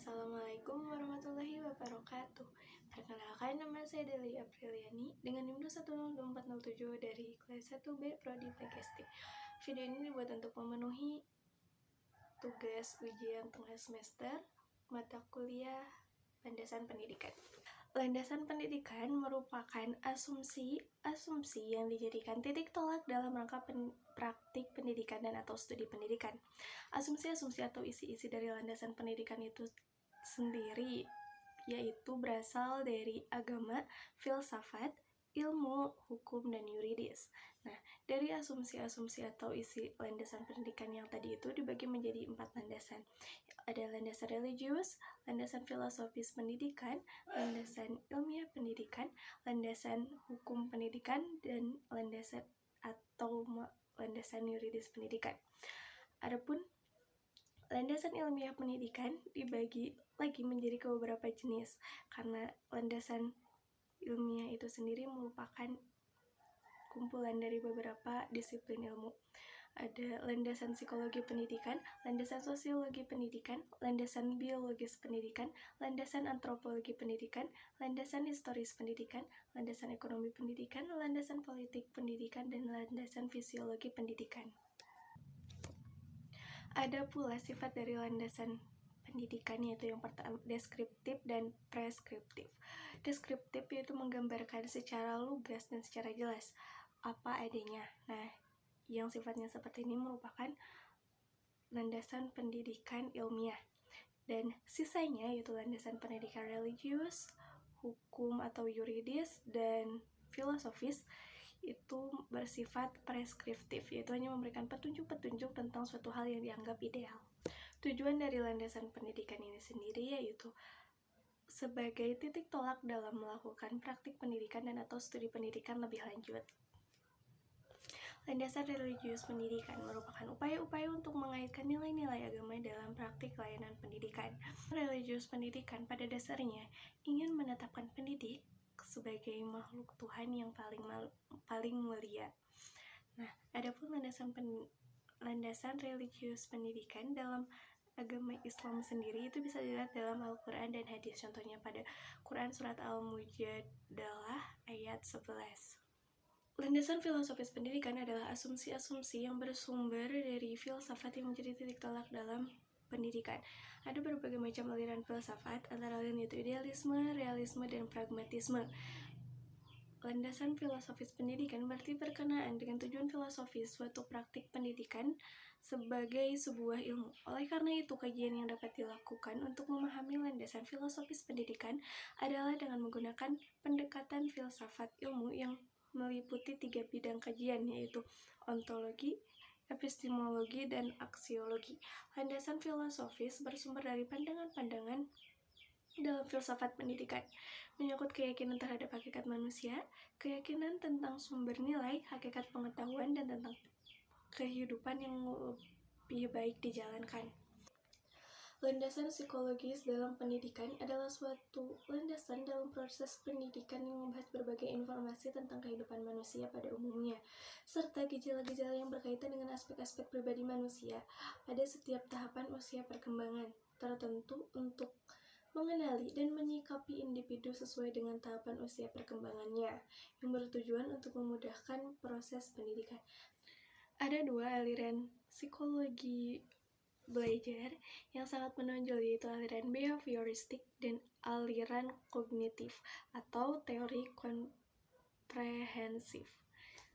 Assalamualaikum warahmatullahi wabarakatuh. Perkenalkan, nama saya Deli Apriliani dengan NIM 2102407 dari kelas 1B Prodi PKST. Video ini dibuat untuk memenuhi tugas ujian tengah semester mata kuliah Landasan Pendidikan. Landasan pendidikan merupakan asumsi yang dijadikan titik tolak dalam rangka praktik pendidikan dan atau studi pendidikan. Asumsi-asumsi atau isi-isi dari landasan pendidikan itu sendiri yaitu berasal dari agama, filsafat, ilmu, hukum, dan yuridis. Nah, dari asumsi-asumsi atau isi landasan pendidikan yang tadi itu dibagi menjadi 4 landasan. Ada landasan religius, landasan filosofis pendidikan, landasan ilmiah pendidikan, landasan hukum pendidikan, dan landasan yuridis pendidikan. Adapun landasan ilmiah pendidikan dibagi lagi menjadi ke beberapa jenis, karena landasan ilmiah itu sendiri merupakan kumpulan dari beberapa disiplin ilmu. Ada landasan psikologi pendidikan, landasan sosiologi pendidikan, landasan biologis pendidikan, landasan antropologi pendidikan, landasan historis pendidikan, landasan ekonomi pendidikan, landasan politik pendidikan, dan landasan fisiologi pendidikan. Ada pula sifat dari landasan pendidikan, yaitu yang pertama deskriptif dan preskriptif. Deskriptif yaitu menggambarkan secara lugas dan secara jelas apa adanya. Nah, yang sifatnya seperti ini merupakan landasan pendidikan ilmiah. Dan sisanya yaitu landasan pendidikan religius, hukum atau yuridis, dan filosofis itu bersifat preskriptif, yaitu hanya memberikan petunjuk-petunjuk tentang suatu hal yang dianggap ideal. Tujuan dari landasan pendidikan ini sendiri yaitu sebagai titik tolak dalam melakukan praktik pendidikan dan atau studi pendidikan lebih lanjut. Landasan religius pendidikan merupakan upaya-upaya untuk mengaitkan nilai-nilai agama dalam praktik layanan pendidikan. Religius pendidikan pada dasarnya ingin menetapkan pendidik sebagai makhluk Tuhan yang paling mulia. Nah, adapun landasan religius pendidikan dalam agama Islam sendiri itu bisa dilihat dalam Al-Quran dan hadis. Contohnya pada Quran surat Al-Mujadalah ayat 11. Landasan filosofis pendidikan adalah asumsi-asumsi yang bersumber dari filsafat yang menjadi titik tolak dalam pendidikan. Ada berbagai macam aliran filsafat, antara lain yaitu idealisme, realisme, dan pragmatisme. Landasan filosofis pendidikan berarti berkenaan dengan tujuan filosofis suatu praktik pendidikan sebagai sebuah ilmu. Oleh karena itu, kajian yang dapat dilakukan untuk memahami landasan filosofis pendidikan adalah dengan menggunakan pendekatan filsafat ilmu yang meliputi 3 bidang kajian, yaitu ontologi, epistemologi, dan aksiologi. Landasan filosofis bersumber dari pandangan-pandangan dalam filsafat pendidikan, menyangkut keyakinan terhadap hakikat manusia, keyakinan tentang sumber nilai, hakikat pengetahuan, dan tentang kehidupan yang lebih baik dijalankan. Landasan psikologis dalam pendidikan adalah suatu landasan dalam proses pendidikan yang membahas berbagai informasi tentang kehidupan manusia pada umumnya, serta gejala-gejala yang berkaitan dengan aspek-aspek pribadi manusia pada setiap tahapan usia perkembangan tertentu untuk mengenali dan menyikapi individu sesuai dengan tahapan usia perkembangannya, yang bertujuan untuk memudahkan proses pendidikan. Ada 2 aliran psikologi belajar yang sangat menonjol, yaitu aliran behavioristik dan aliran kognitif atau teori komprehensif.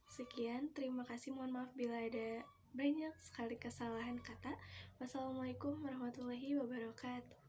Sekian, terima kasih. Mohon maaf bila ada banyak sekali kesalahan kata. Wassalamualaikum warahmatullahi wabarakatuh.